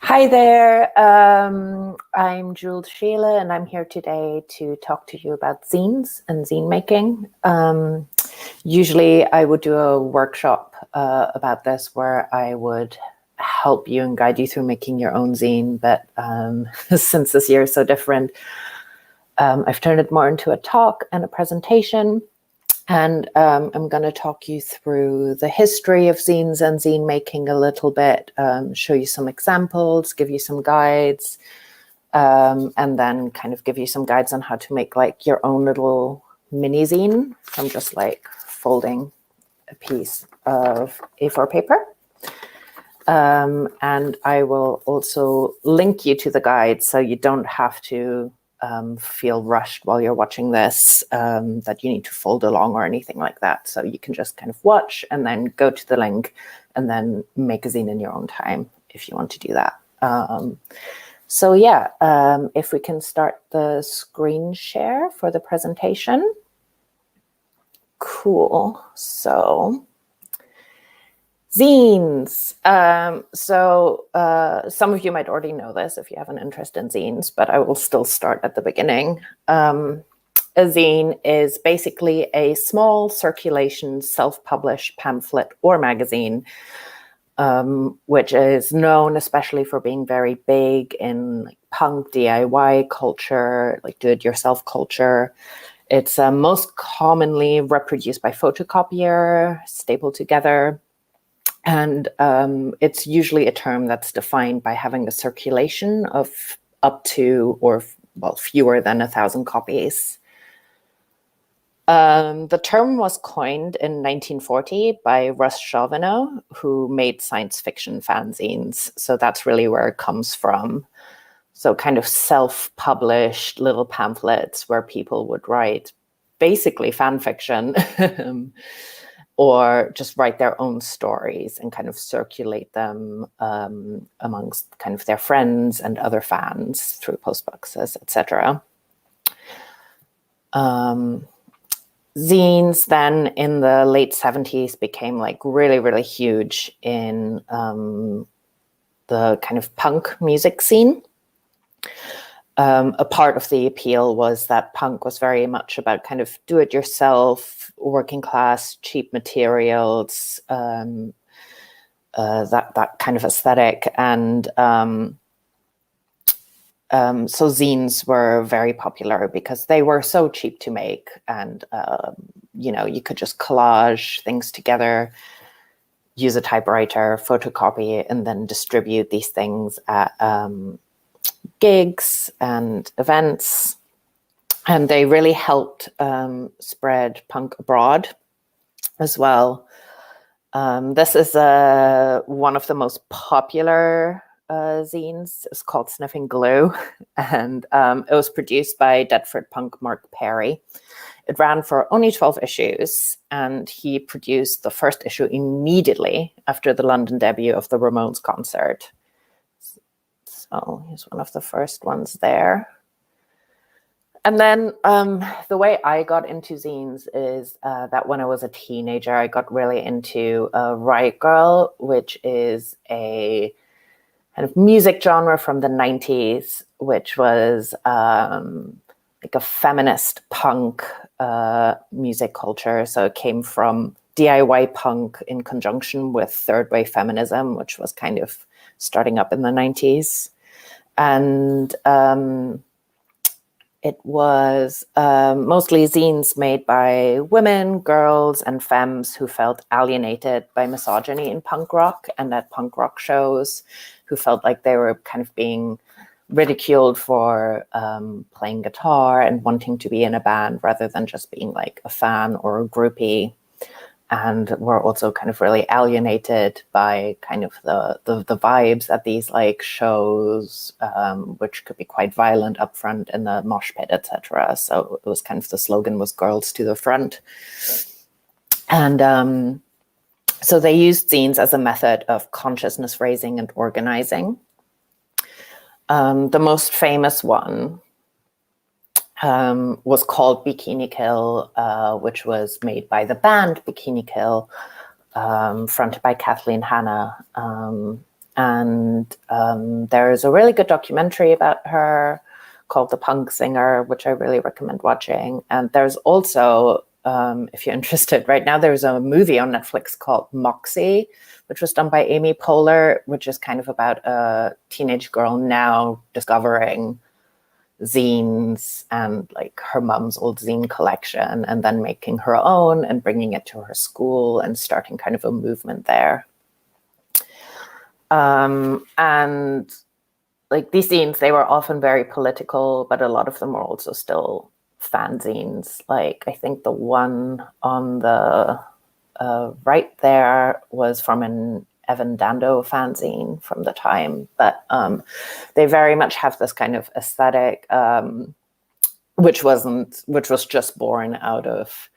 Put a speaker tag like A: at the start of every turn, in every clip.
A: Hi there, I'm Jules Scheele, and I'm here today to talk to you about zines and zine making. Usually I would do a workshop about this where I would help you and guide you through making your own zine, but since this year is so different, I've turned it more into a talk and a presentation. And I'm going to talk you through the history of zines and zine making a little bit, show you some examples, give you some guides, and then kind of give you some guides on how to make like your own little mini zine from just like folding a piece of A4 paper. And I will also link you to the guides so you don't have to feel rushed while you're watching this, that you need to fold along or anything like that. So you can just kind of watch and then go to the link and then make a zine in your own time if you want to do that. So yeah, if we can start the screen share for the presentation. Cool. So zines. Some of you might already know this if you have an interest in zines, but I will still start at the beginning. A zine is basically a small circulation self-published pamphlet or magazine, which is known especially for being very big in like punk DIY culture, like do-it-yourself culture. It's most commonly reproduced by photocopier, stapled together. And it's usually a term that's defined by having a circulation of up to, or well, fewer than 1,000 copies. The term was coined in 1940 by Russ Chauvineau, who made science fiction fanzines. So that's really where it comes from. So kind of self-published little pamphlets where people would write basically fan fiction. Or just write their own stories and kind of circulate them amongst kind of their friends and other fans through post boxes, etc. Zines then in the late 70s became like really, really huge in the kind of punk music scene. A part of the appeal was that punk was very much about kind of do-it-yourself, working class, cheap materials, that kind of aesthetic. And so zines were very popular because they were so cheap to make. And, you know, you could just collage things together, use a typewriter, photocopy, and then distribute these things at gigs and events, and they really helped spread punk abroad as well. This is one of the most popular zines. It's called Sniffing Glue, and it was produced by Deptford punk Mark Perry. It ran for only 12 issues, and he produced the first issue immediately after the London debut of the Ramones concert. So here's one of the first ones there. And then the way I got into zines is that when I was a teenager, I got really into Riot Girl, which is a kind of music genre from the 90s, which was like a feminist punk music culture. So it came from DIY punk in conjunction with third wave feminism, which was kind of starting up in the 90s. And It was mostly zines made by women, girls, and femmes who felt alienated by misogyny in punk rock and at punk rock shows, who felt like they were kind of being ridiculed for playing guitar and wanting to be in a band rather than just being like a fan or a groupie. And were also kind of really alienated by kind of the vibes at these like shows, which could be quite violent up front in the mosh pit, etc. So it was kind of, the slogan was "Girls to the front," and so they used zines as a method of consciousness raising and organizing. The most famous one was called Bikini Kill, which was made by the band Bikini Kill, fronted by Kathleen Hanna. And there is a really good documentary about her called The Punk Singer, which I really recommend watching. And there's also, if you're interested, right now there's a movie on Netflix called Moxie, which was done by Amy Poehler, which is kind of about a teenage girl now discovering zines and like her mom's old zine collection, and then making her own and bringing it to her school and starting kind of a movement there. And like these zines, they were often very political, but a lot of them were also still fanzines. Like I think the one on the right there was from an Evan Dando fanzine from the time, but they very much have this kind of aesthetic, which was just born out of,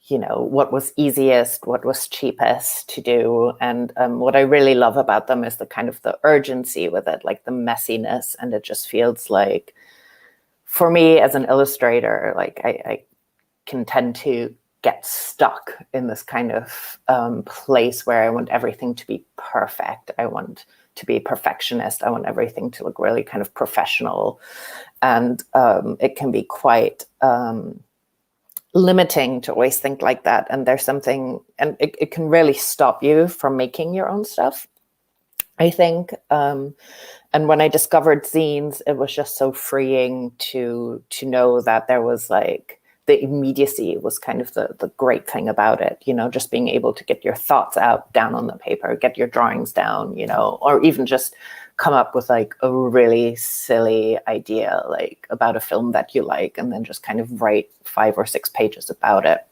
A: you know, what was easiest, what was cheapest to do. And what I really love about them is the kind of the urgency with it, like the messiness, and it just feels like, for me as an illustrator, like I can tend to get stuck in this kind of place where I want everything to be perfect. I want to be a perfectionist. I want everything to look really kind of professional. And it can be quite limiting to always think like that. And there's something, and it can really stop you from making your own stuff, I think. And when I discovered zines, it was just so freeing to know that there was like, the immediacy was kind of the great thing about it, you know, just being able to get your thoughts out down on the paper, get your drawings down, you know, or even just come up with like a really silly idea, like about a film that you like, and then just kind of write 5 or 6 pages about it,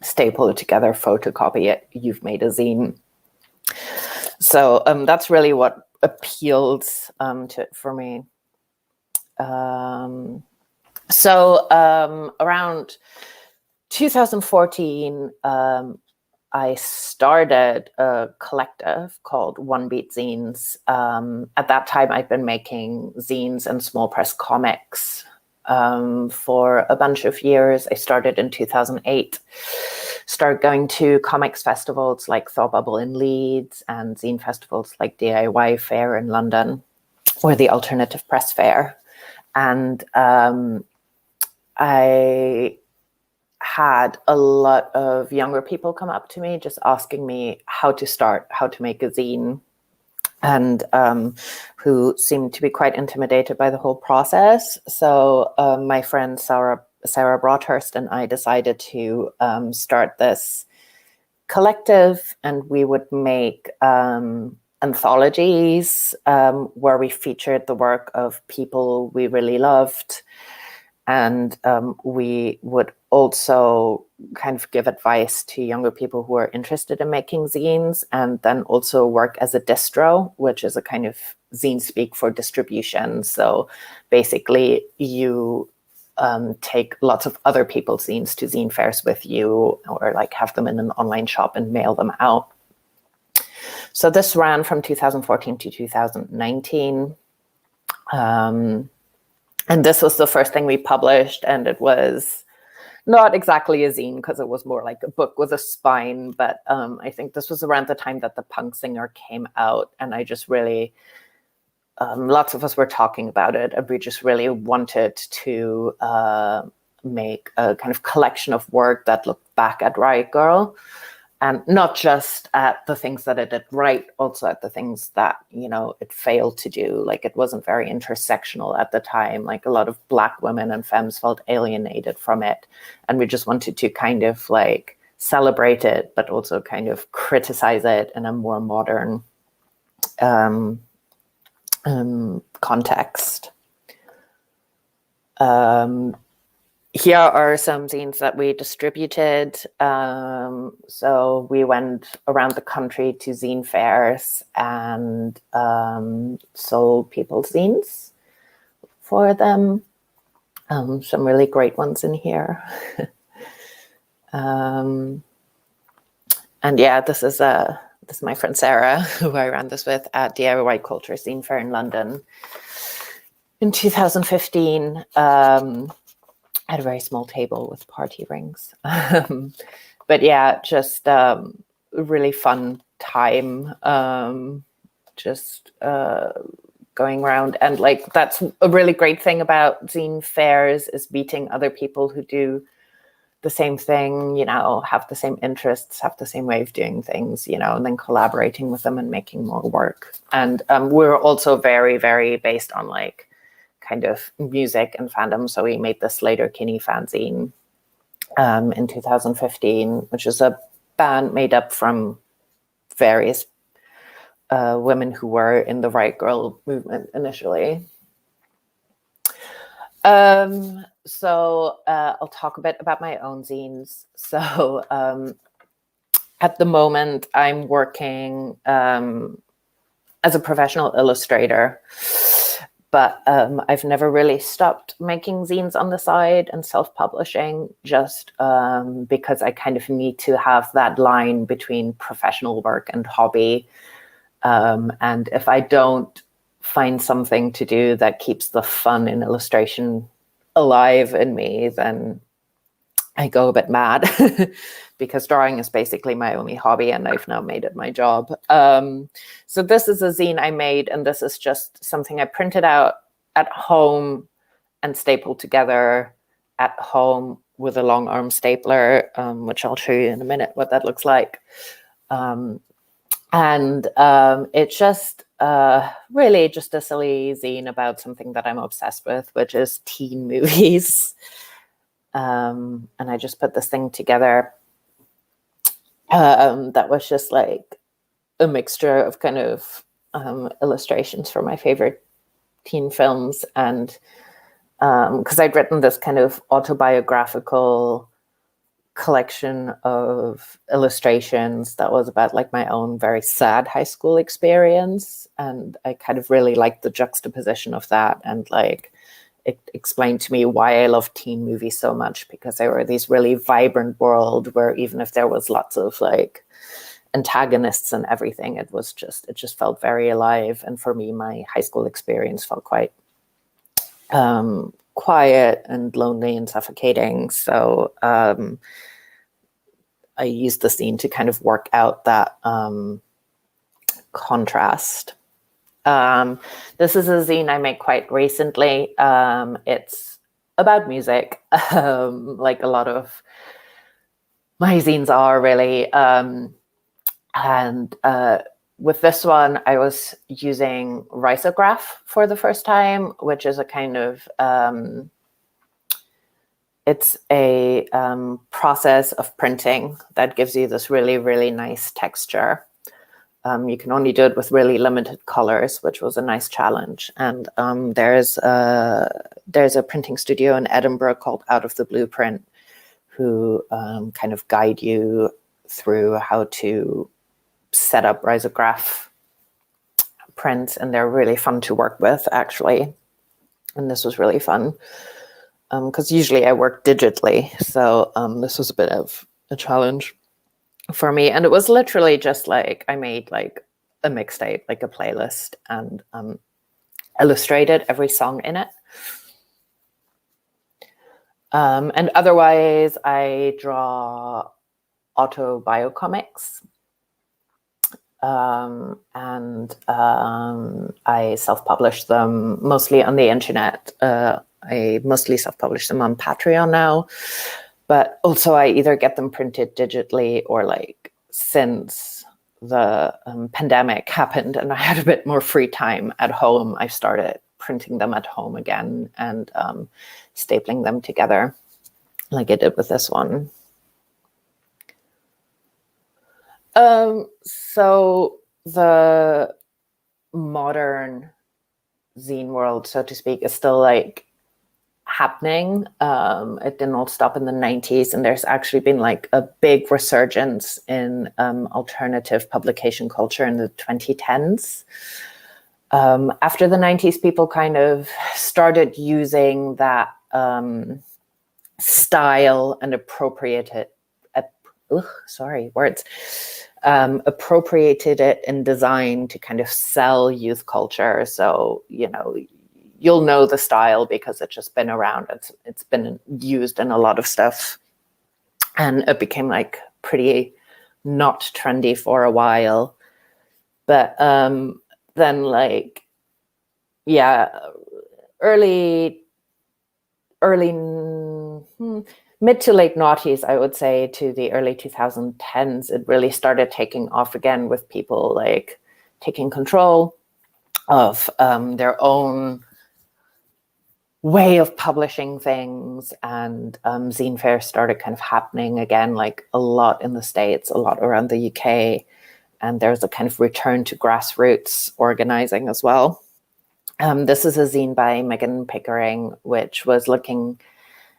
A: staple it together, photocopy it, you've made a zine. So that's really what appealed to it for me. So around 2014, I started a collective called One Beat Zines. At that time, I'd been making zines and small press comics for a bunch of years. I started in 2008, started going to comics festivals like Thought Bubble in Leeds and zine festivals like DIY Fair in London, or the Alternative Press Fair. And I had a lot of younger people come up to me just asking me how to start, how to make a zine, and who seemed to be quite intimidated by the whole process. So my friend Sarah Broadhurst and I decided to start this collective, and we would make anthologies where we featured the work of people we really loved. And we would also kind of give advice to younger people who are interested in making zines, and then also work as a distro, which is a kind of zine speak for distribution. So basically you take lots of other people's zines to zine fairs with you, or like have them in an online shop and mail them out. So this ran from 2014 to 2019. And this was the first thing we published, and it was not exactly a zine because it was more like a book with a spine, but I think this was around the time that The Punk Singer came out, and I just really, lots of us were talking about it, and we just really wanted to make a kind of collection of work that looked back at Riot Girl. and not just at the things that it did right, also at the things that, you know, it failed to do. Like, it wasn't very intersectional at the time. Like, a lot of Black women and femmes felt alienated from it. And we just wanted to kind of like celebrate it, but also kind of criticize it in a more modern context. Here are some zines that we distributed. So we went around the country to zine fairs and sold people zines for them. Some really great ones in here. And yeah, this is my friend Sarah, who I ran this with at DIY Culture Zine Fair in London in 2015. I had a very small table with party rings. But yeah, just a really fun time. Just going around, and like, that's a really great thing about zine fairs, is meeting other people who do the same thing, you know, have the same interests, have the same way of doing things, you know, and then collaborating with them and making more work. And we're also very, very based on like kind of music and fandom. So we made the Slater Kinney fanzine in 2015, which is a band made up from various women who were in the Riot Girl movement initially. So I'll talk a bit about my own zines. So at the moment, I'm working as a professional illustrator, but I've never really stopped making zines on the side and self-publishing, just because I kind of need to have that line between professional work and hobby. And if I don't find something to do that keeps the fun in illustration alive in me, then I go a bit mad, because drawing is basically my only hobby, and I've now made it my job. So this is a zine I made, and this is just something I printed out at home and stapled together at home with a long arm stapler, which I'll show you in a minute what that looks like. And it's just really just a silly zine about something that I'm obsessed with, which is teen movies. And I just put this thing together that was just like a mixture of kind of illustrations for my favorite teen films. And because I'd written this kind of autobiographical collection of illustrations that was about like my own very sad high school experience, and I kind of really liked the juxtaposition of that, and like it explained to me why I love teen movies so much, because they were these really vibrant world where even if there was lots of like antagonists and everything, it just felt very alive. And for me, my high school experience felt quite quiet and lonely and suffocating. So I used the zine to kind of work out that contrast. This is a zine I made quite recently. It's about music, like a lot of my zines are really. And with this one, I was using risograph for the first time, which is a kind of, it's a process of printing that gives you this really, really nice texture. You can only do it with really limited colors, which was a nice challenge. And there's a printing studio in Edinburgh called Out of the Blueprint, who kind of guide you through how to set up risograph prints, and they're really fun to work with, actually. And this was really fun because usually I work digitally, so this was a bit of a challenge for me. And it was literally just like I made like a mixtape, like a playlist, and illustrated every song in it. And otherwise, I draw autobiocomics. And I self-publish them mostly on the internet. I mostly self-publish them on Patreon now, but also I either get them printed digitally or like since the pandemic happened and I had a bit more free time at home, I started printing them at home again and stapling them together like I did with this one. So the modern zine world, so to speak, is still like happening. It didn't all stop in the 90s, and there's actually been like a big resurgence in alternative publication culture in the 2010s. After the 90s, people kind of started using that style and appropriated it in design to kind of sell youth culture. So, you know, you'll know the style because it's just been around. It's been used in a lot of stuff. And it became like pretty not trendy for a while. But then like, yeah, mid to late noughties, I would say, to the early 2010s, it really started taking off again with people like taking control of their own way of publishing things, and zine fairs started kind of happening again, like a lot in the States, a lot around the UK, and there's a kind of return to grassroots organizing as well. This is a zine by Megan Pickering, which was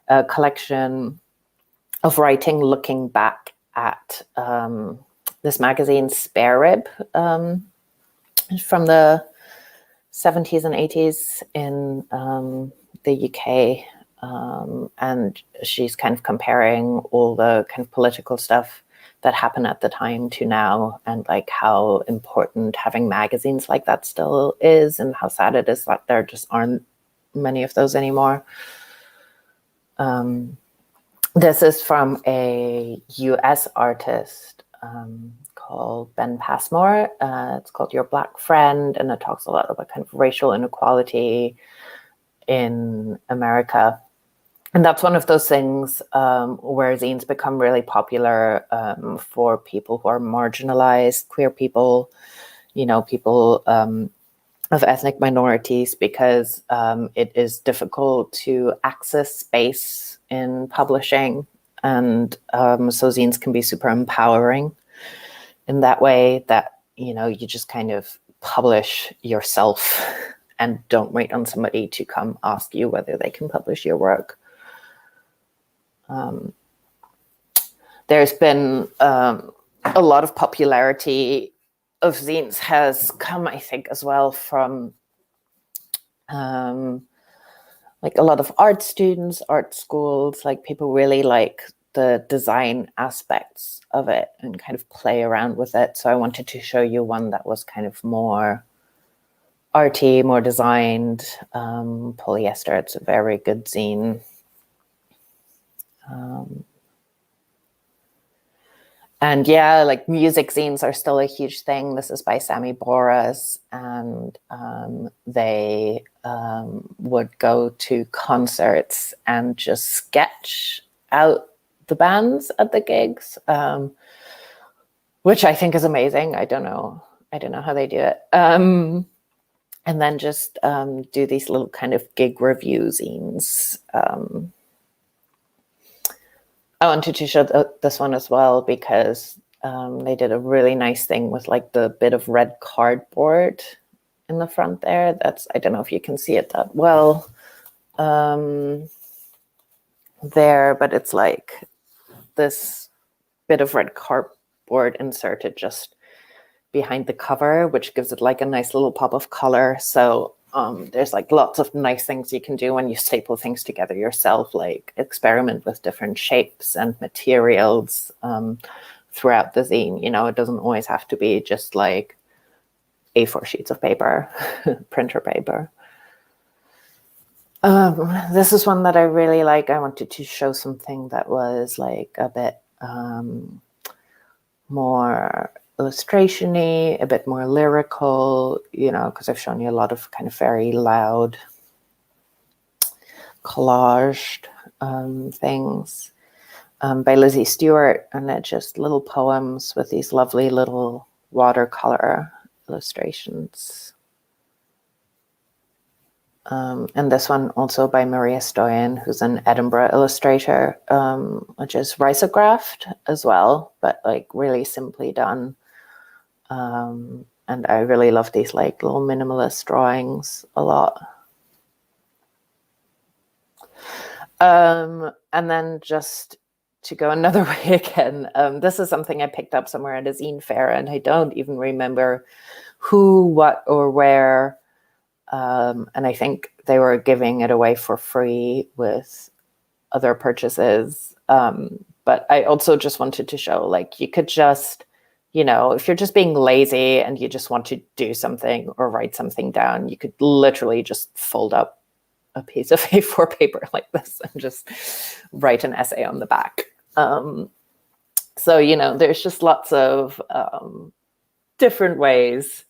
A: a collection of writing looking back at this magazine Spare Rib from the 70s and 80s in the UK. And she's kind of comparing all the kind of political stuff that happened at the time to now, and like how important having magazines like that still is, and how sad it is that there just aren't many of those anymore. This is from a US artist called Ben Passmore. It's called Your Black Friend, and it talks a lot about kind of racial inequality in America. And that's one of those things where zines become really popular for people who are marginalized, queer people, you know, people of ethnic minorities, because it is difficult to access space in publishing. And so zines can be super empowering in that way, that, you know, you just kind of publish yourself and don't wait on somebody to come ask you whether they can publish your work. There's been a lot of popularity of zines has come, I think, as well from like a lot of art students, art schools, like people really like the design aspects of it and kind of play around with it. So I wanted to show you one that was kind of more arty, more designed, polyester. It's a very good zine. And yeah, like music zines are still a huge thing. This is by Sammy Boras, and they would go to concerts and just sketch out the bands at the gigs, which I think is amazing. I don't know how they do it. And then just do these little kind of gig review zines. I wanted to show this one as well because they did a really nice thing with like the bit of red cardboard in the front there. That's, I don't know if you can see it that well there, but it's like this bit of red cardboard inserted just behind the cover, which gives it like a nice little pop of color. So there's like lots of nice things you can do when you staple things together yourself, like experiment with different shapes and materials throughout the zine. You know, it doesn't always have to be just like A4 sheets of paper, printer paper. This is one that I really like. I wanted to show something that was like a bit more illustration-y, a bit more lyrical, you know, because I've shown you a lot of kind of very loud collaged things. by Lizzie Stewart, and they're just little poems with these lovely little watercolor illustrations. And this one also by Maria Stoyan, who's an Edinburgh illustrator, which is risographed as well, but like really simply done. And I really love these like little minimalist drawings a lot. And then just to go another way again, this is something I picked up somewhere at a zine fair, and I don't even remember who, what, or where. And I think they were giving it away for free with other purchases. But I also just wanted to show, like, you could just, you know, if you're just being lazy and you just want to do something or write something down, you could literally just fold up a piece of A4 paper like this and just write an essay on the back. So, you know, there's just lots of different ways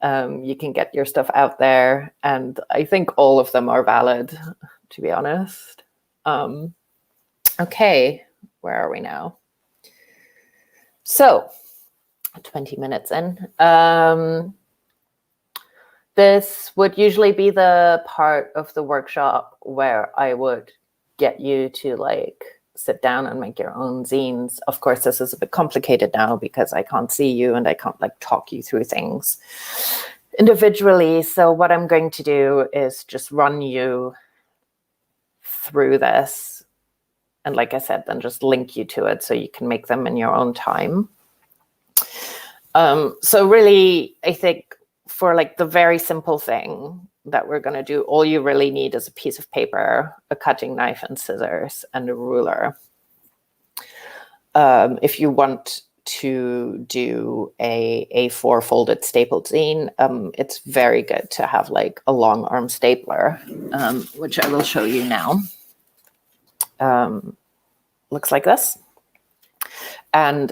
A: you can get your stuff out there. And I think all of them are valid, to be honest. Okay, where are we now? So, 20 minutes in. This would usually be the part of the workshop where I would get you to like sit down and make your own zines. Of course, this is a bit complicated now because I can't see you and I can't like talk you through things individually. So what I'm going to do is just run you through this. And like I said, then just link you to it so you can make them in your own time. So really, I think for like the very simple thing that we're going to do, all you really need is a piece of paper, a cutting knife and scissors, and a ruler. If you want to do a A4 folded stapled zine, it's very good to have like a long arm stapler, which I will show you now. Looks like this. And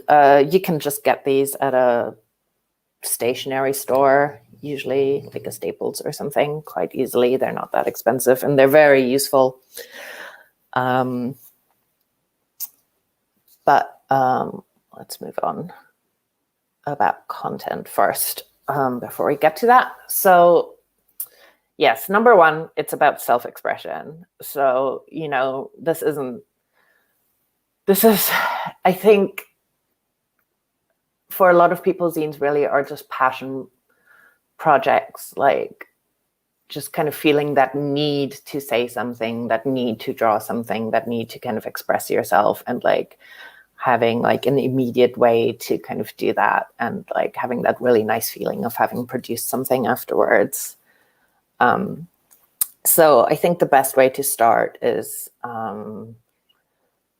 A: you can just get these at a stationery store, usually like a Staples or something, quite easily. They're not that expensive and they're very useful. But let's move on about content first before we get to that. So yes, number one, it's about self-expression. So, you know, this is, I think, for a lot of people, zines really are just passion projects, like just kind of feeling that need to say something, that need to draw something, that need to kind of express yourself, and like having like an immediate way to kind of do that, and like having that really nice feeling of having produced something afterwards. So I think the best way to start is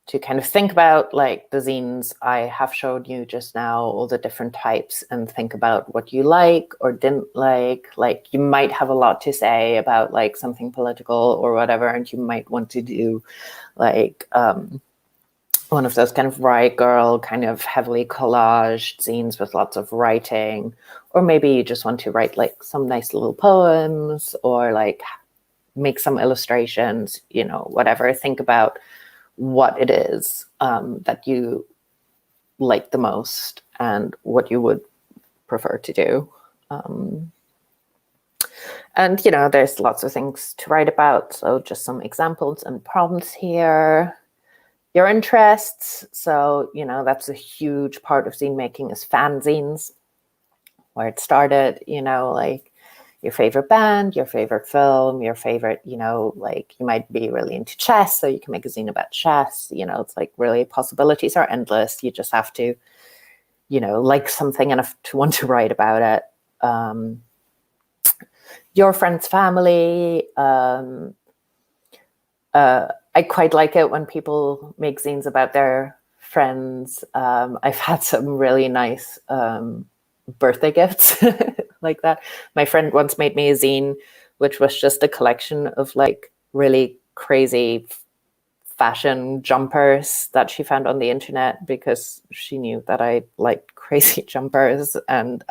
A: to kind of think about like the zines I have showed you just now, all the different types, and think about what you like or didn't like. Like you might have a lot to say about like something political or whatever, and you might want to do like one of those kind of riot girl, kind of heavily collaged zines with lots of writing. Or maybe you just want to write like some nice little poems or like make some illustrations, you know, whatever. Think about what it is that you like the most and what you would prefer to do. And, you know, there's lots of things to write about. So just some examples and prompts here. Your interests. So, you know, that's a huge part of zine making is fanzines, where it started, you know, like your favorite band, your favorite film, your favorite, you know, like you might be really into chess, so you can make a zine about chess. You know, it's like really possibilities are endless. You just have to, you know, like something enough to want to write about it. Your friends, family. I quite like it when people make zines about their friends. I've had some really nice birthday gifts like that. My friend once made me a zine, which was just a collection of like really crazy fashion jumpers that she found on the internet because she knew that I liked crazy jumpers. And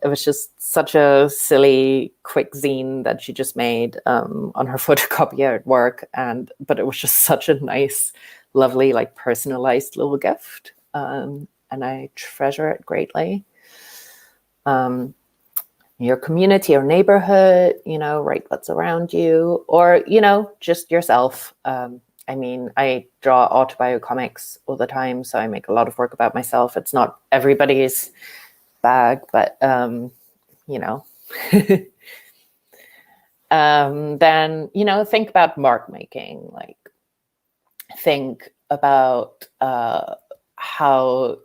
A: it was just such a silly, quick zine that she just made on her photocopier at work. But it was just such a nice lovely, like personalized little gift. And I treasure it greatly. Your community or neighborhood, write what's around you, or, just yourself. I mean, I draw autobiocomics all the time, so I make a lot of work about myself. It's not everybody's bag, but, then, think about mark making, like think about how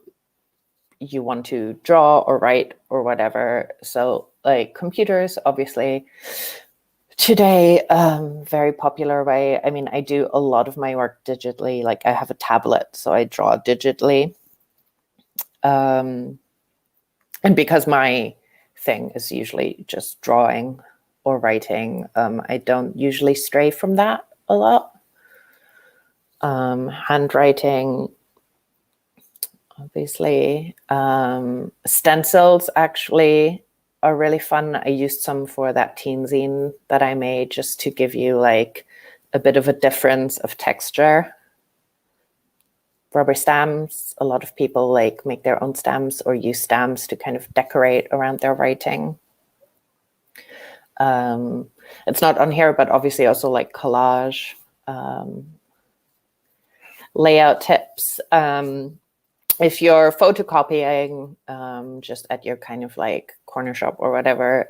A: you want to draw or write or whatever. So like computers, obviously, today, very popular way. I mean, I do a lot of my work digitally. Like I have a tablet, so I draw digitally. And because my thing is usually just drawing or writing, I don't usually stray from that a lot. Handwriting, obviously. Stencils actually are really fun. I used some for that teen zine that I made just to give you like a bit of a difference of texture. Rubber stamps, a lot of people like make their own stamps or use stamps to kind of decorate around their writing. It's not on here, but obviously also like collage, layout tips. If you're photocopying just at your kind of like corner shop or whatever,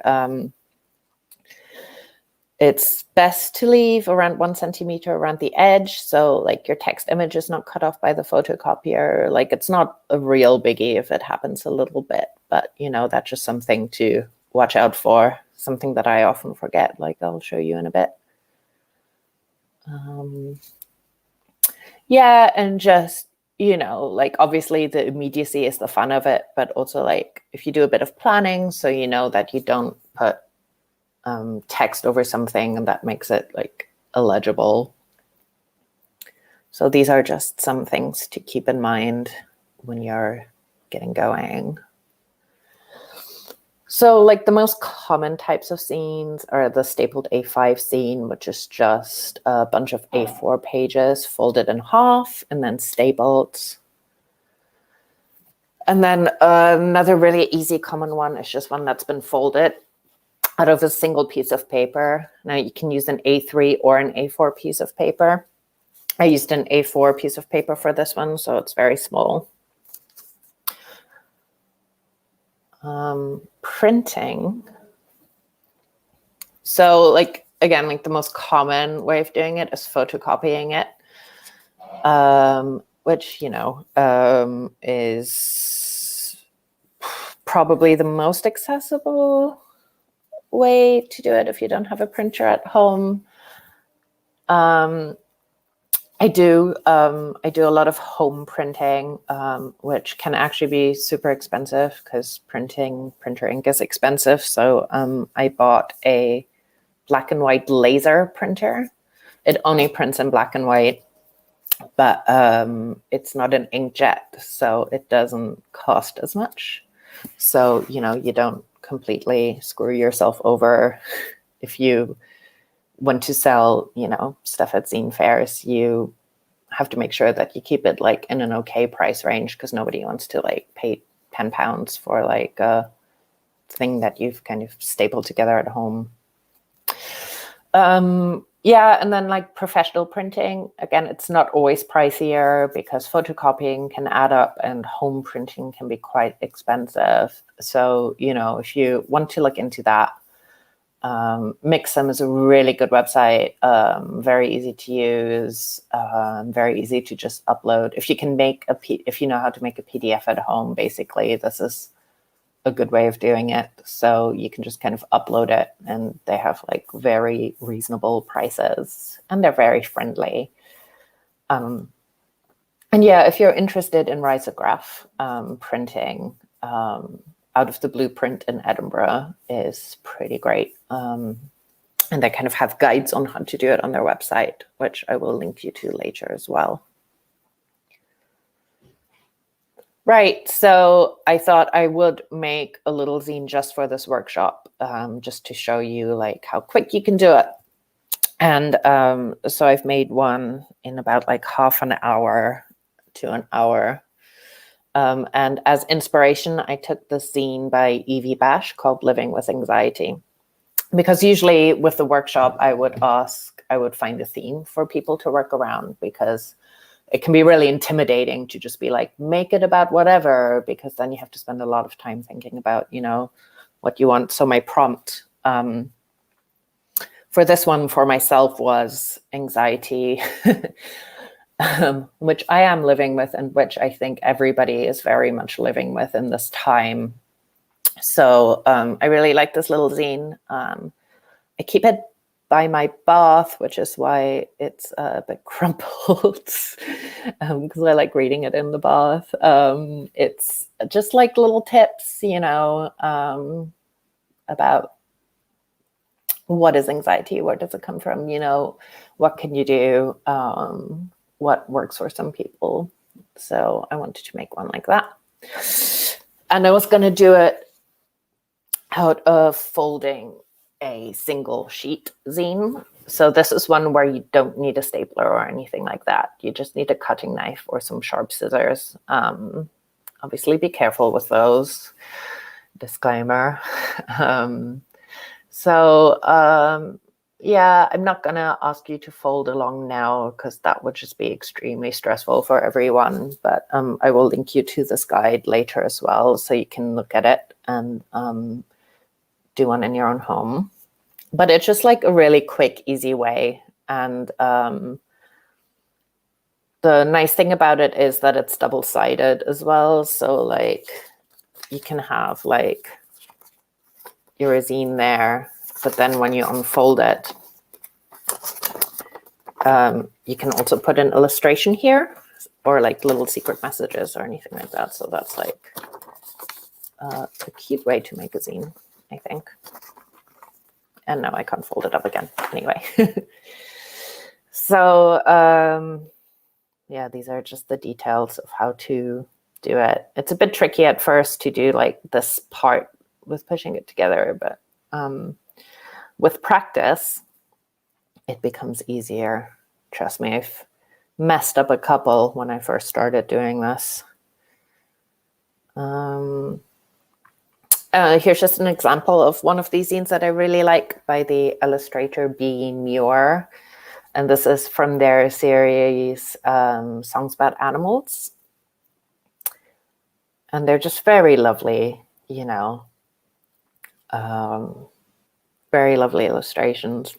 A: it's best to leave around 1 centimeter around the edge. So like your text image is not cut off by the photocopier. Like it's not a real biggie if it happens a little bit, but that's just something to watch out for. Something that I often forget, like I'll show you in a bit. Yeah, and just, like obviously the immediacy is the fun of it, but also like if you do a bit of planning, so that you don't put text over something and that makes it like illegible. So these are just some things to keep in mind when you're getting going. So like the most common types of zines are the stapled A5 zine, which is just a bunch of A4 pages folded in half and then stapled. And then another really easy common one is just one that's been folded out of a single piece of paper. Now you can use an A3 or an A4 piece of paper. I used an A4 piece of paper for this one, so it's very small. Printing. So like, again, like the most common way of doing it is photocopying it, which, is probably the most accessible way to do it if you don't have a printer at home. I do a lot of home printing, which can actually be super expensive because printer ink is expensive. So I bought a black and white laser printer. It only prints in black and white, but it's not an inkjet, so it doesn't cost as much. So, you don't completely screw yourself over if you want to sell, stuff at zine fairs. You have to make sure that you keep it like in an okay price range because nobody wants to like pay £10 for like a thing that you've kind of stapled together at home. Yeah, and then like professional printing, again, it's not always pricier because photocopying can add up and home printing can be quite expensive. So, if you want to look into that, Mixum is a really good website, very easy to use, very easy to just upload. If you know how to make a PDF at home, basically, this is a good way of doing it. So you can just kind of upload it and they have like very reasonable prices and they're very friendly. And yeah, if you're interested in risograph printing, Out of the Blueprint in Edinburgh is pretty great. And they kind of have guides on how to do it on their website, which I will link you to later as well. Right, so I thought I would make a little zine just for this workshop, just to show you like how quick you can do it. And so I've made one in about like half an hour to an hour. And as inspiration, I took the zine by Evie Bash called Living with Anxiety. Because usually with the workshop, I would find a theme for people to work around, because it can be really intimidating to just be like, make it about whatever, because then you have to spend a lot of time thinking about, you know, what you want. So my prompt for this one for myself was anxiety, which I am living with, and which I think everybody is very much living with in this time. So I really like this little zine. I keep it by my bath, which is why it's a bit crumpled, because I like reading it in the bath. It's just like little tips, you know, about what is anxiety, where does it come from, you know, what can you do, what works for some people. So I wanted to make one like that. And I was going to do it out of folding a single sheet zine. So this is one where you don't need a stapler or anything like that. You just need a cutting knife or some sharp scissors. Obviously be careful with those. Disclaimer. Yeah, I'm not going to ask you to fold along now, because that would just be extremely stressful for everyone. But I will link you to this guide later as well, so you can look at it and do one in your own home. But it's just like a really quick, easy way. And the nice thing about it is that it's double-sided as well. So like you can have like your zine there, but then when you unfold it, you can also put an illustration here, or like little secret messages or anything like that. So that's like a cute way to make a zine, I think. And now I can't fold it up again. Anyway. So, yeah, these are just the details of how to do it. It's a bit tricky at first to do like this part with pushing it together, but with practice, it becomes easier. Trust me, I've messed up a couple when I first started doing this. Here's just an example of one of these zines that I really like by the illustrator B. Muir. And this is from their series, Songs About Animals. And they're just very lovely, you know, very lovely illustrations.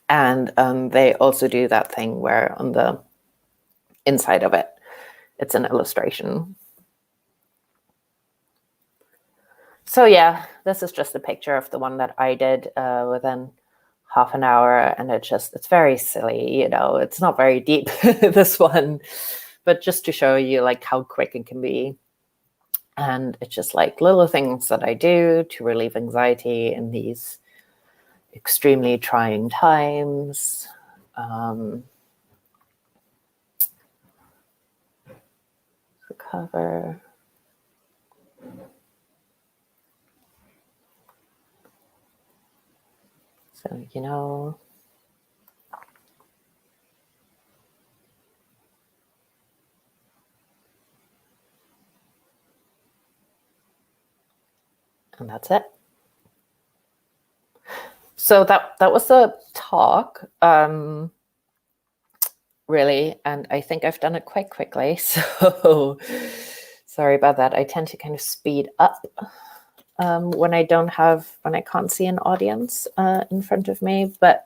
A: And they also do that thing where on the inside of it, it's an illustration. So yeah, this is just a picture of the one that I did within half an hour, and it's very silly, you know, it's not very deep, this one, but just to show you like how quick it can be. And it's just like little things that I do to relieve anxiety in these extremely trying times. The cover. So, you know, and that's it. So that was the talk, really, and I think I've done it quite quickly. So sorry about that. I tend to kind of speed up when I can't see an audience in front of me. But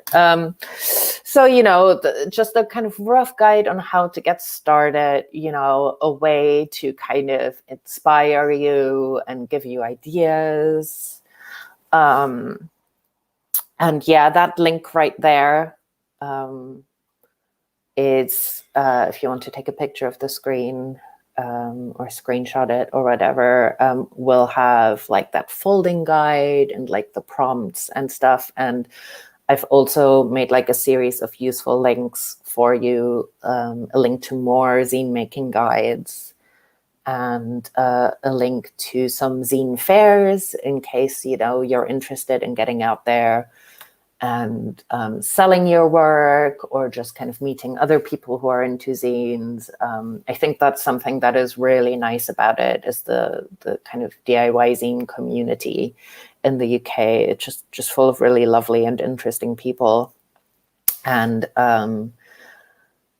A: so, you know, just a kind of rough guide on how to get started, you know, a way to kind of inspire you and give you ideas. And yeah, that link right there is if you want to take a picture of the screen or screenshot it or whatever, we'll have like that folding guide and like the prompts and stuff. And I've also made like a series of useful links for you, a link to more zine making guides, and a link to some zine fairs in case, you know, you're interested in getting out there and selling your work, or just kind of meeting other people who are into zines. I think that's something that is really nice about it, is the kind of DIY zine community in the UK. It's just full of really lovely and interesting people. And,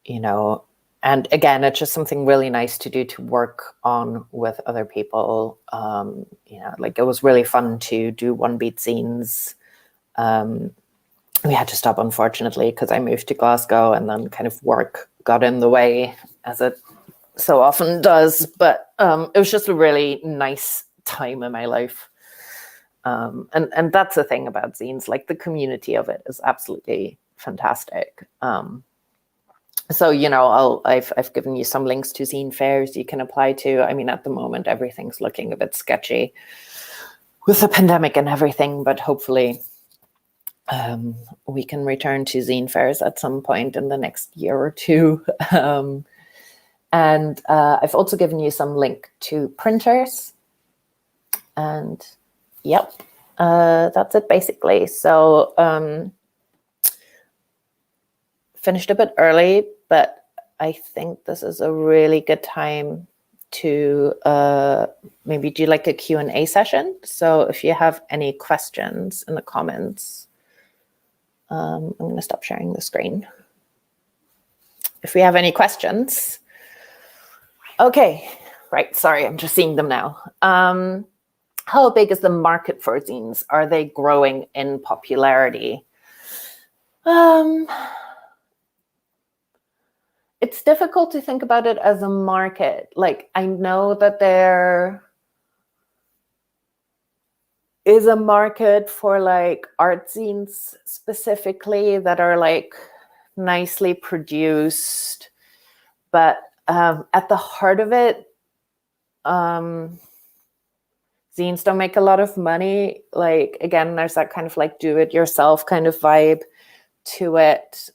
A: you know, and again, it's just something really nice to do, to work on with other people. You know, like it was really fun to do One Beat zines. We had to stop, unfortunately, because I moved to Glasgow, and then kind of work got in the way, as it so often does. But it was just a really nice time in my life. And that's the thing about zines, like the community of it is absolutely fantastic. So, you know, I've given you some links to zine fairs you can apply to. I mean, at the moment, everything's looking a bit sketchy with the pandemic and everything, but hopefully we can return to zine fairs at some point in the next year or two. And I've also given you some link to printers. And yep, that's it basically. So finished a bit early, but I think this is a really good time to maybe do like a Q&A session. So if you have any questions in the comments, I'm going to stop sharing the screen. If we have any questions. Okay, right, sorry, I'm just seeing them now. How big is the market for zines? Are they growing in popularity? It's difficult to think about it as a market. Like, I know that there is a market for like art zines specifically that are like nicely produced, but at the heart of it, zines don't make a lot of money. Like, again, there's that kind of like do it yourself kind of vibe to it.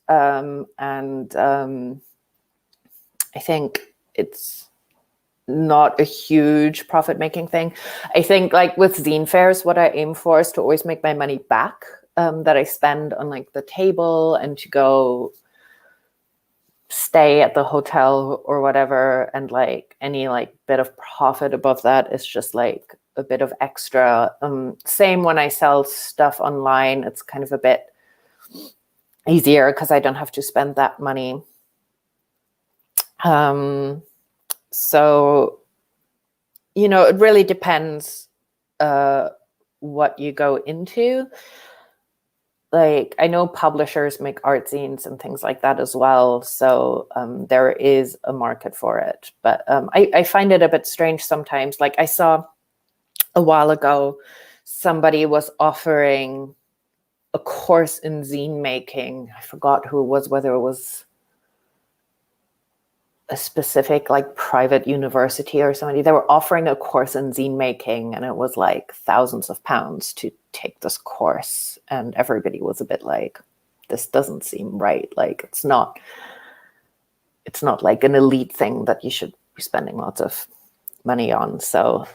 A: I think it's not a huge profit-making thing. I think like with zine fairs, what I aim for is to always make my money back that I spend on like the table, and to go stay at the hotel or whatever. And like any like bit of profit above that is just like a bit of extra. Same when I sell stuff online, it's kind of a bit easier because I don't have to spend that money. So, you know, it really depends what you go into. Like, I know publishers make art zines and things like that as well. So there is a market for it. But I find it a bit strange sometimes. Like, I saw a while ago, somebody was offering a course in zine making. I forgot who it was, whether it was a specific like private university or somebody. They were offering a course in zine making, and it was like thousands of pounds to take this course. And everybody was a bit like, this doesn't seem right. Like, it's not like an elite thing that you should be spending lots of money on. So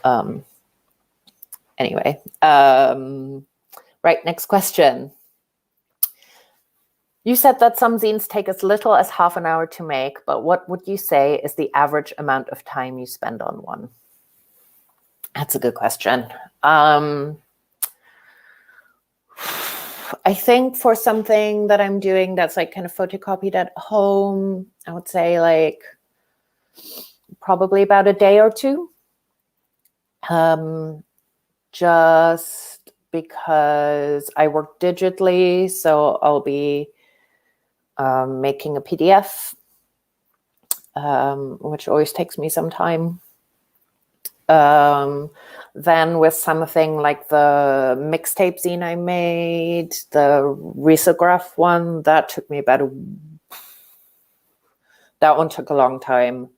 A: anyway, right, next question. You said that some zines take as little as half an hour to make, but what would you say is the average amount of time you spend on one? That's a good question. I think for something that I'm doing that's like kind of photocopied at home, I would say like probably about a day or two. Just because I work digitally, so I'll be making a PDF, which always takes me some time. Then with something like the mixtape zine I made, the risograph one, that took me about that one took a long time.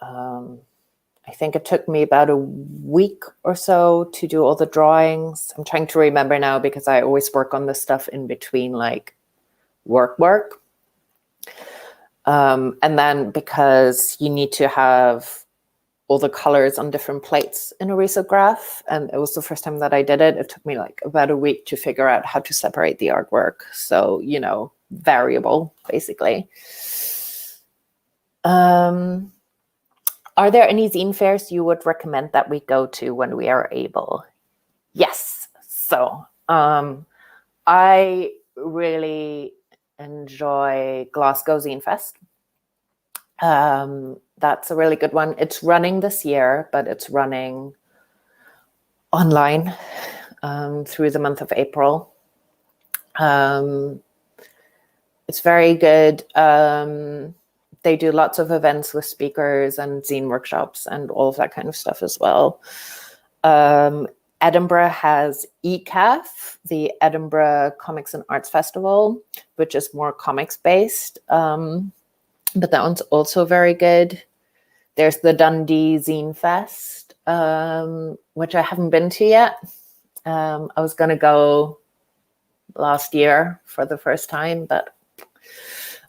A: I think it took me about a week or so to do all the drawings. I'm trying to remember now because I always work on this stuff in between like work. And then because you need to have all the colors on different plates in a risograph. And it was the first time that I did it. It took me like about a week to figure out how to separate the artwork. So, you know, variable, basically. Are there any zine fairs you would recommend that we go to when we are able? Yes. So I really enjoy Glasgow Zine Fest. That's a really good one. It's running this year, but it's running online through the month of April. It's very good. They do lots of events with speakers and zine workshops and all of that kind of stuff as well. Edinburgh has ECAF, the Edinburgh Comics and Arts Festival, which is more comics based. But that one's also very good. There's the Dundee Zine Fest, which I haven't been to yet. I was going to go last year for the first time, but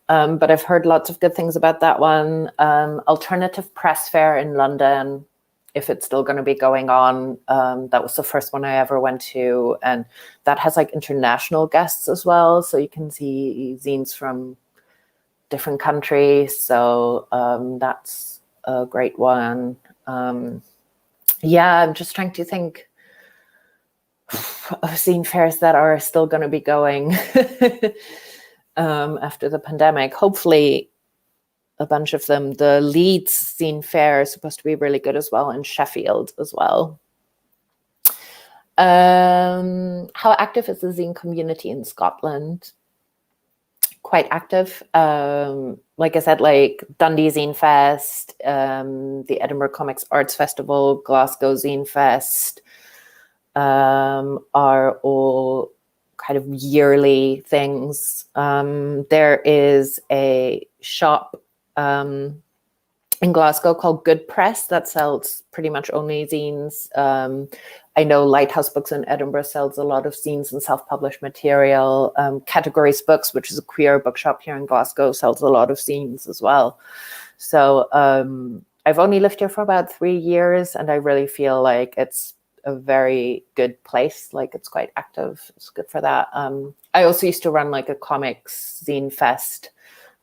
A: I've heard lots of good things about that one. Alternative Press Fair in London, if it's still going to be going on. That was the first one I ever went to, and that has like international guests as well, so you can see zines from different countries. So that's a great one. Yeah, I'm just trying to think of zine fairs that are still going to be going after the pandemic. Hopefully a bunch of them. The Leeds Zine Fair is supposed to be really good as well, in Sheffield as well. How active is the zine community in Scotland? Quite active. Like I said, like Dundee Zine Fest, the Edinburgh Comics Arts Festival, Glasgow Zine Fest are all kind of yearly things. There is a shop in Glasgow called Good Press that sells pretty much only zines. I know Lighthouse Books in Edinburgh sells a lot of zines and self-published material. Categories Books, which is a queer bookshop here in Glasgow, sells a lot of zines as well. So I've only lived here for about 3 years, and I really feel like it's a very good place. Like, it's quite active. It's good for that. I also used to run like a comics zine fest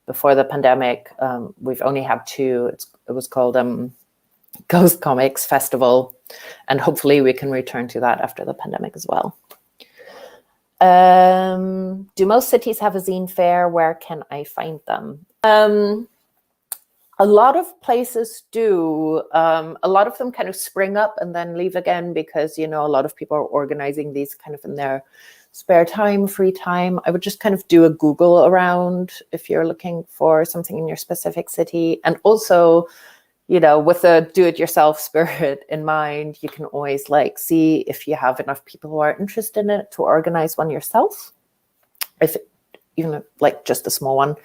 A: before the pandemic. We've only had 2. It was called Ghost Comics Festival, and hopefully we can return to that after the pandemic as well. Do most cities have a zine fair? Where can I find them? A lot of places do. A lot of them kind of spring up and then leave again because, you know, a lot of people are organizing these kind of in their spare time, free time. I would just kind of do a Google around if you're looking for something in your specific city. And also, you know, with a do-it-yourself spirit in mind, you can always like see if you have enough people who are interested in it to organize one yourself, if even like just a small one.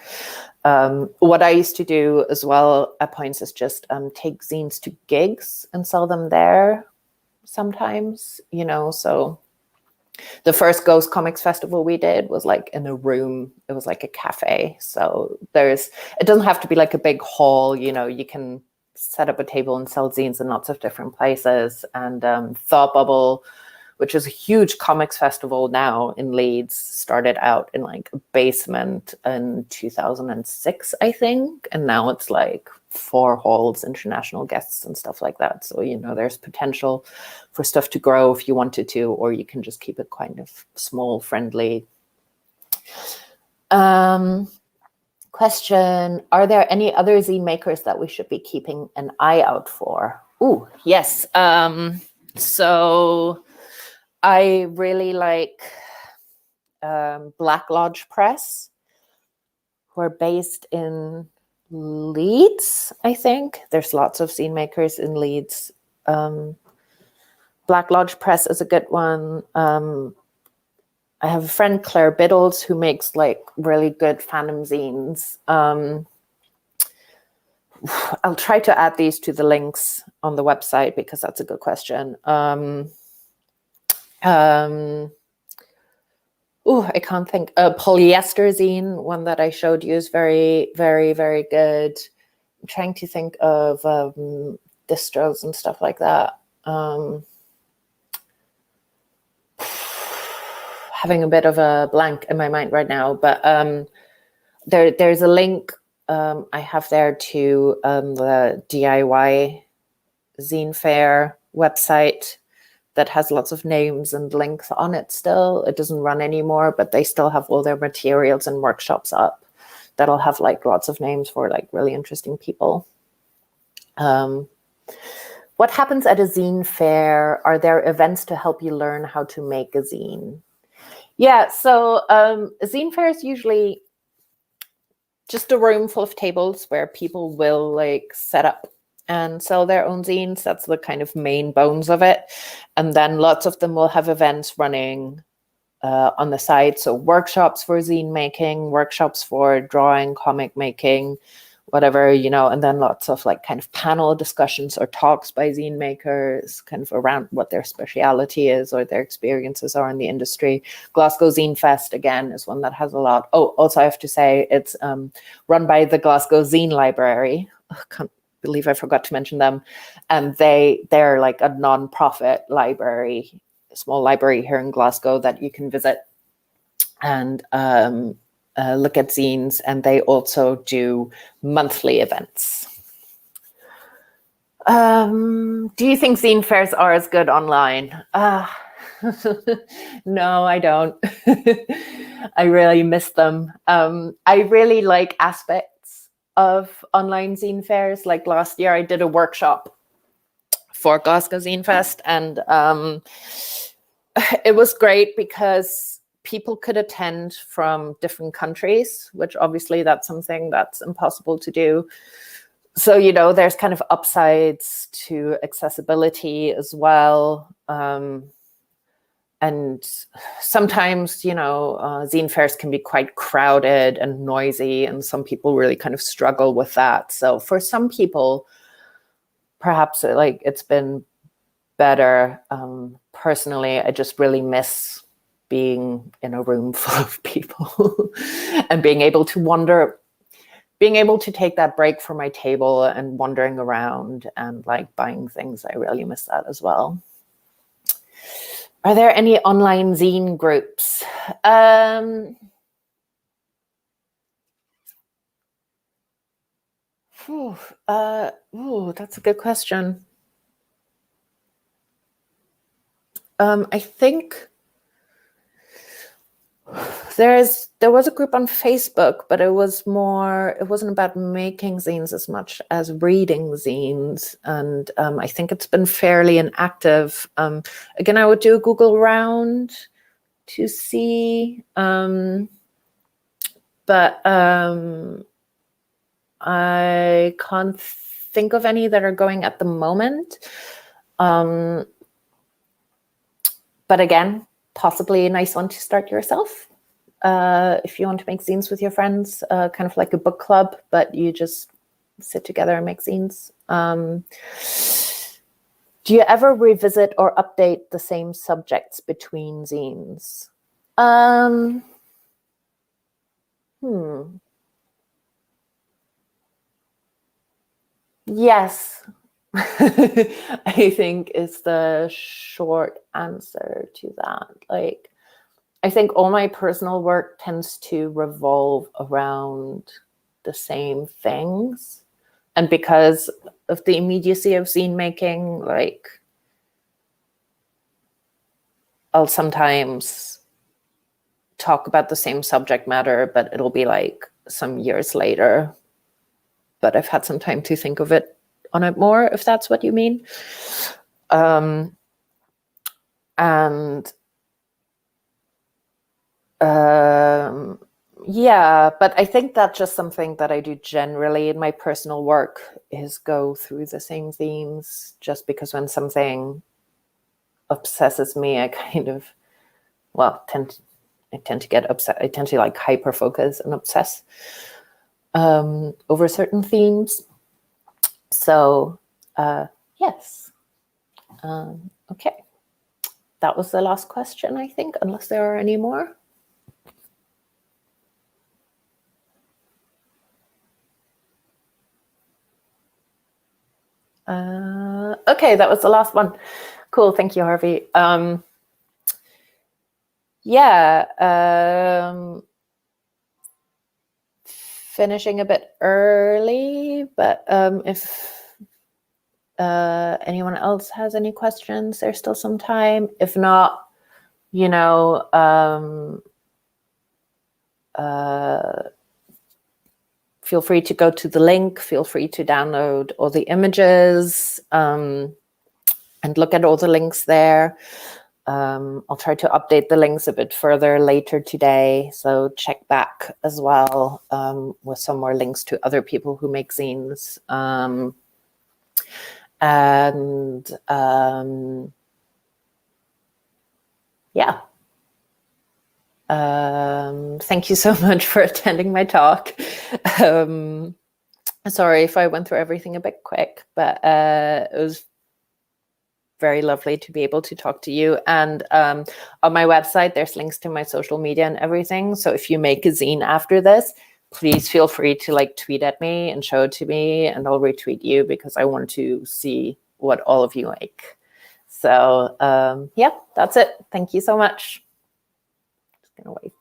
A: What I used to do as well at points is just take zines to gigs and sell them there sometimes, you know. So the first Ghost Comics Festival we did was like in a room. It was like a cafe. So it doesn't have to be like a big hall, you know. You can set up a table and sell zines in lots of different places. And Thought Bubble, which is a huge comics festival now in Leeds, started out in like a basement in 2006, I think. And now it's like 4 halls, international guests and stuff like that. So, you know, there's potential for stuff to grow if you wanted to, or you can just keep it kind of small, friendly. Question, are there any other zine makers that we should be keeping an eye out for? Ooh, yes. So I really like Black Lodge Press, who are based in Leeds, I think. There's lots of zine makers in Leeds. Black Lodge Press is a good one. I have a friend, Claire Biddles, who makes like really good fandom zines. I'll try to add these to the links on the website because that's a good question. I can't think. Polyester zine, one that I showed you, is very, very, very good. I'm trying to think of distros and stuff like that. Having a bit of a blank in my mind right now, but there's a link I have there to the DIY Zine Fair website that has lots of names and links on it still. It doesn't run anymore, but they still have all their materials and workshops up that'll have like lots of names for like really interesting people. What happens at a zine fair? Are there events to help you learn how to make a zine? Yeah, so a zine fair is usually just a room full of tables where people will like set up and sell their own zines. That's the kind of main bones of it. And then lots of them will have events running on the side. So workshops for zine making, workshops for drawing, comic making, whatever, you know, and then lots of like kind of panel discussions or talks by zine makers kind of around what their speciality is or their experiences are in the industry. Glasgow Zine Fest, again, is one that has a lot. Oh, also I have to say it's run by the Glasgow Zine Library. I can't believe I forgot to mention them. And they're like a non-profit library, a small library here in Glasgow that you can visit and look at zines, and they also do monthly events. Do you think zine fairs are as good online? No, I don't. I really miss them. I really like aspects of online zine fairs. Like last year, I did a workshop for Glasgow Zine Fest, and it was great because people could attend from different countries, which obviously that's something that's impossible to do. So, you know, there's kind of upsides to accessibility as well. And sometimes, you know, zine fairs can be quite crowded and noisy, and some people really kind of struggle with that. So for some people, perhaps like it's been better. Personally, I just really miss being in a room full of people and being able to wander, being able to take that break from my table and wandering around and like buying things. I really miss that as well. Are there any online zine groups? That's a good question. I think there was a group on Facebook, but it wasn't about making zines as much as reading zines. And I think it's been fairly inactive. Again, I would do a Google round to see, but I can't think of any that are going at the moment. But again, possibly a nice one to start yourself. If you want to make zines with your friends, kind of like a book club, but you just sit together and make zines. Do you ever revisit or update the same subjects between zines? Yes. I think is the short answer to that. Like, I think all my personal work tends to revolve around the same things. And because of the immediacy of zine making, like, I'll sometimes talk about the same subject matter, but it'll be like some years later. But I've had some time to think of it on it more, if that's what you mean. Yeah, but I think that's just something that I do generally in my personal work, is go through the same themes, just because when something obsesses me, I kind of, well, I tend to get upset. I tend to like hyper focus and obsess over certain themes. So, yes. Okay. That was the last question, I think, unless there are any more. Okay, that was the last one. Cool. Thank you, Harvey. Finishing a bit early, but if anyone else has any questions, there's still some time. If not, you know, feel free to go to the link, feel free to download all the images and look at all the links there. I'll try to update the links a bit further later today, so check back as well with some more links to other people who make zines. Yeah. Thank you so much for attending my talk. Sorry if I went through everything a bit quick, but it was very lovely to be able to talk to you. And on my website, there's links to my social media and everything. So if you make a zine after this, please feel free to like tweet at me and show it to me, and I'll retweet you because I want to see what all of you make. So yeah, that's it. Thank you so much. Just gonna wait.